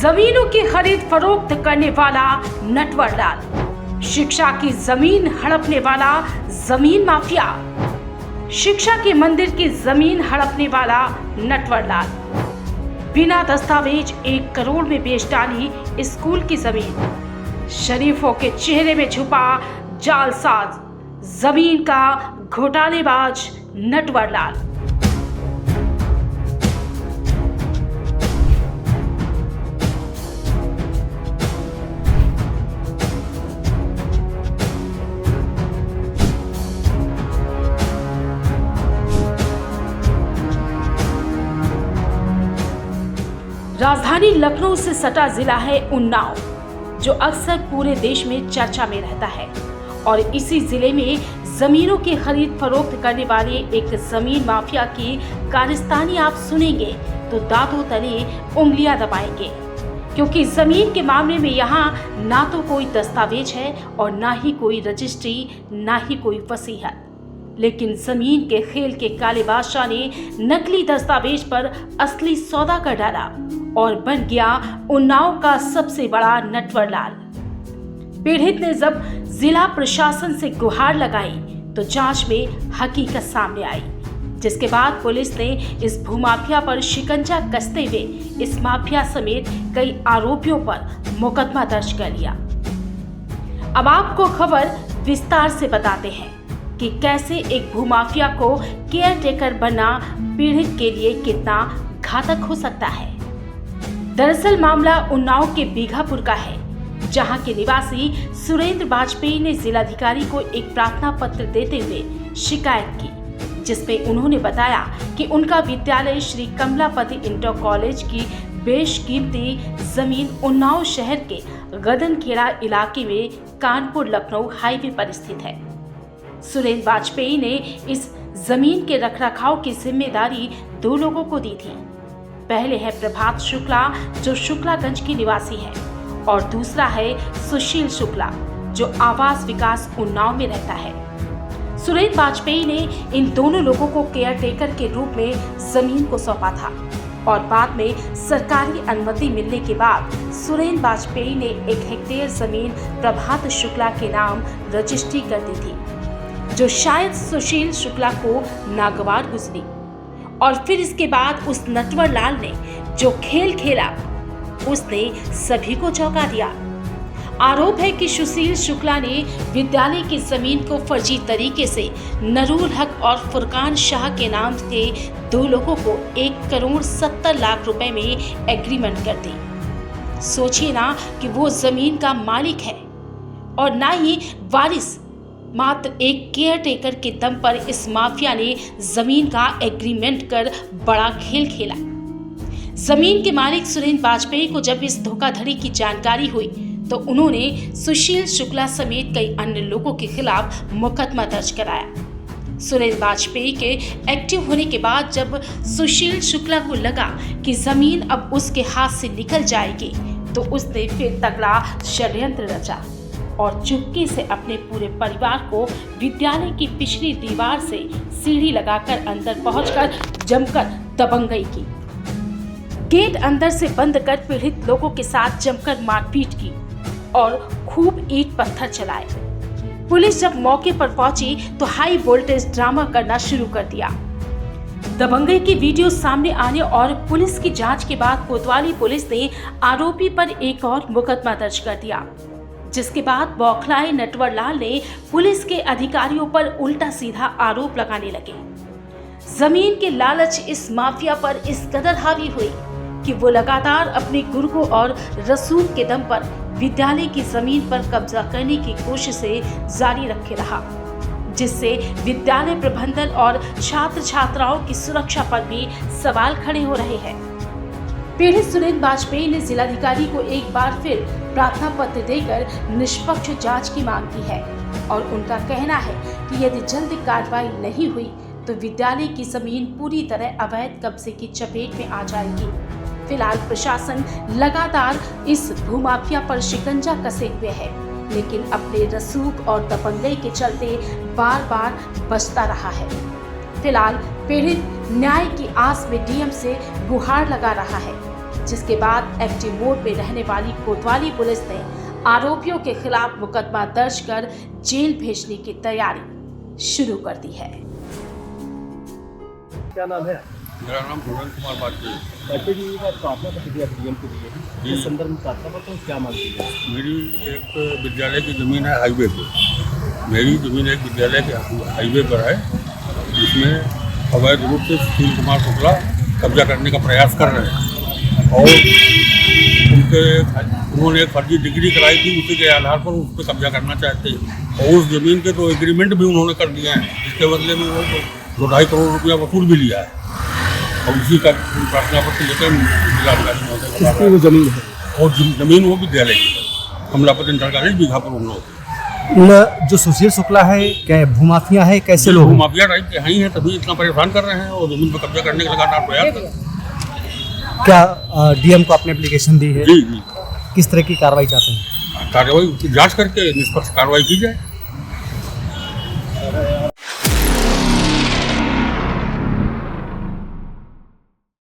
जमीनों की खरीद फरोख्त करने वाला नटवर लाल, शिक्षा की जमीन हड़पने वाला जमीन माफिया, शिक्षा के मंदिर की जमीन हड़पने वाला नटवर लाल, बिना दस्तावेज 1 करोड़ में बेच डाली स्कूल की जमीन, शरीफों के चेहरे में छुपा जालसाज, जमीन का घोटालेबाज नटवर लाल। राजधानी लखनऊ से सटा जिला है उन्नाव, जो अक्सर पूरे देश में चर्चा में रहता है। और इसी जिले में जमीनों की खरीद फरोख्त करने वाले एक जमीन माफिया की कारस्तानी आप सुनेंगे तो दांतों तले उंगलियां दबाएंगे, क्योंकि जमीन के मामले में यहाँ ना तो कोई दस्तावेज है और ना ही कोई रजिस्ट्री, ना ही कोई वसीयत। लेकिन जमीन के खेल के काले बादशाह ने नकली दस्तावेज पर असली सौदा कर डाला और बन गया उन्नाव का सबसे बड़ा नटवर लाल। पीड़ित ने जब जिला प्रशासन से गुहार लगाई तो जांच में हकीकत सामने आई, जिसके बाद पुलिस ने इस भूमाफिया पर शिकंजा कसते हुए इस माफिया समेत कई आरोपियों पर मुकदमा दर्ज कर लिया। अब आपको खबर विस्तार से बताते हैं कि कैसे एक भूमाफिया को केयर टेकर बनना पीड़ित के लिए कितना घातक हो सकता है। दरअसल मामला उन्नाव के बीघापुर का है, जहां के निवासी सुरेंद्र वाजपेयी ने जिलाधिकारी को एक प्रार्थना पत्र देते हुए शिकायत की, जिसमें उन्होंने बताया कि उनका विद्यालय श्री कमलापति इंटर कॉलेज की बेशकीमती जमीन उन्नाव शहर के गदनखेड़ा इलाके में कानपुर लखनऊ हाईवे पर स्थित है। सुरेंद्र वाजपेयी ने इस जमीन के रखरखाव की जिम्मेदारी 2 लोगों को दी थी। पहले है प्रभात शुक्ला, जो शुक्लागंज की निवासी है, और दूसरा है सुशील शुक्ला, जो आवास विकास उन्नाव में रहता है। सुरेंद्र वाजपेयी ने इन दोनों लोगों को केयर टेकर के रूप में जमीन को सौंपा था और बाद में सरकारी अनुमति मिलने के बाद सुरेंद्र वाजपेयी ने 1 हेक्टेयर जमीन प्रभात शुक्ला के नाम रजिस्ट्री कर दी थी, जो शायद सुशील शुक्ला को नागवार गुजरी। और फिर इसके बाद उस नटवर लाल ने जो खेल खेला, उसने सभी को चौंका दिया। आरोप है कि सुशील शुक्ला ने विद्यालय की जमीन को फर्जी तरीके से नरूल हक और फुरकान शाह के नाम के 2 लोगों को 1 करोड़ 70 लाख रुपए में एग्रीमेंट कर दी। सोचिए ना कि वो जमीन का मालिक है और ना ही वारिस, मात्र एक केयर टेकर के दम पर इस माफिया ने जमीन का एग्रीमेंट कर बड़ा खेल खेला। जमीन के मालिक सुरेंद्र वाजपेयी को जब इस धोखाधड़ी की जानकारी हुई तो उन्होंने सुशील शुक्ला समेत कई अन्य लोगों के खिलाफ मुकदमा दर्ज कराया। सुरेंद्र वाजपेयी के एक्टिव होने के बाद जब सुशील शुक्ला को लगा कि जमीन अब उसके हाथ से निकल जाएगी, तो उसने फिर तगड़ा षड्यंत्र रचा और चुपके से अपने पूरे परिवार को विद्यालय की पिछली दीवार से सीढ़ी लगाकर अंदर पहुंचकर जमकर दबंगई की। गेट अंदर से बंद कर पीड़ित लोगों के साथ जमकर मारपीट की और खूब ईंट पत्थर चलाए। पुलिस जब मौके पर पहुंची तो हाई वोल्टेज ड्रामा करना शुरू कर दिया। दबंगई की वीडियो सामने आने और पुलिस की जांच के बाद कोतवाली पुलिस ने आरोपी पर एक और मुकदमा दर्ज कर दिया, जिसके बाद बौखलाए नटवर लाल ने पुलिस के अधिकारियों पर उल्टा सीधा आरोप लगाने लगे। जमीन के लालच इस माफिया पर इस कदर हावी हुई कि वो लगातार अपने गुर्गों और रसूख के दम पर विद्यालय की जमीन पर कब्जा करने की कोशिशें जारी रखे रहा, जिससे विद्यालय प्रबंधन और छात्र छात्राओं की सुरक्षा पर भी सवाल खड़े हो रहे हैं। पीड़ित सुरेंद्र वाजपेयी ने जिलाधिकारी को एक बार फिर प्रार्थना पत्र देकर निष्पक्ष जांच की मांग की है और उनका कहना है कि यदि जल्द कार्रवाई नहीं हुई तो विद्यालय की जमीन पूरी तरह अवैध कब्जे की चपेट में आ जाएगी। फिलहाल प्रशासन लगातार इस भूमाफिया पर शिकंजा कसे हुए है, लेकिन अपने रसूख और दबंगई के चलते बार बार बचता रहा है। फिलहाल पीड़ित न्याय की आस में डीएम से गुहार लगा रहा है जिसके बाद एक्टिव मोड में रहने वाली कोतवाली पुलिस ने आरोपियों के खिलाफ मुकदमा दर्ज कर जेल भेजने की तैयारी शुरू कर दी है। क्या नाम है? मेरा नाम भुवन कुमार बाटी है। बाटी जी का प्रार्थना प्रतिक्रिया डीएम के लिए इस संदर्भ में प्रार्थना पत्र क्या मांगती है? मेरी एक विद्यालय की ज़मीन है हाईवे पे। मेरी ज़मीन एक विद्यालय के हाईवे पर है, जिसमें अवैध रूप से सुशील कुमार शुक्ला कब्जा करने का प्रयास कर रहे हैं और उन्होंने एक फर्जी डिग्री कराई थी, उसी के आधार पर उस पर कब्जा करना चाहते हैं और उस ज़मीन के तो एग्रीमेंट भी उन्होंने कर दिया है, जिसके बदले में वो 2.5 करोड़ रुपया वसूल भी लिया है और उसी का प्रार्थना पत्र लेकर जिलाधिकारी महोदय वो जमीन है और जमीन वो विद्यालय की है, कमलापति इंटर कॉलेज बीघापुर उन लोग। जो सुशील शुक्ला है क्या भूमाफिया है, कैसे लोग? माफिया टाइप के ही हैं, तभी इतना परेशान कर रहे हैं और जमीन पर कब्जा करने का लगातार प्रयास कर रहे हैं। क्या डीएम को आपने एप्लीकेशन दी है? जी जी, किस तरह की कार्रवाई चाहते हैं? कार्रवाई की जांच करके निष्पक्ष कार्रवाई की जाए।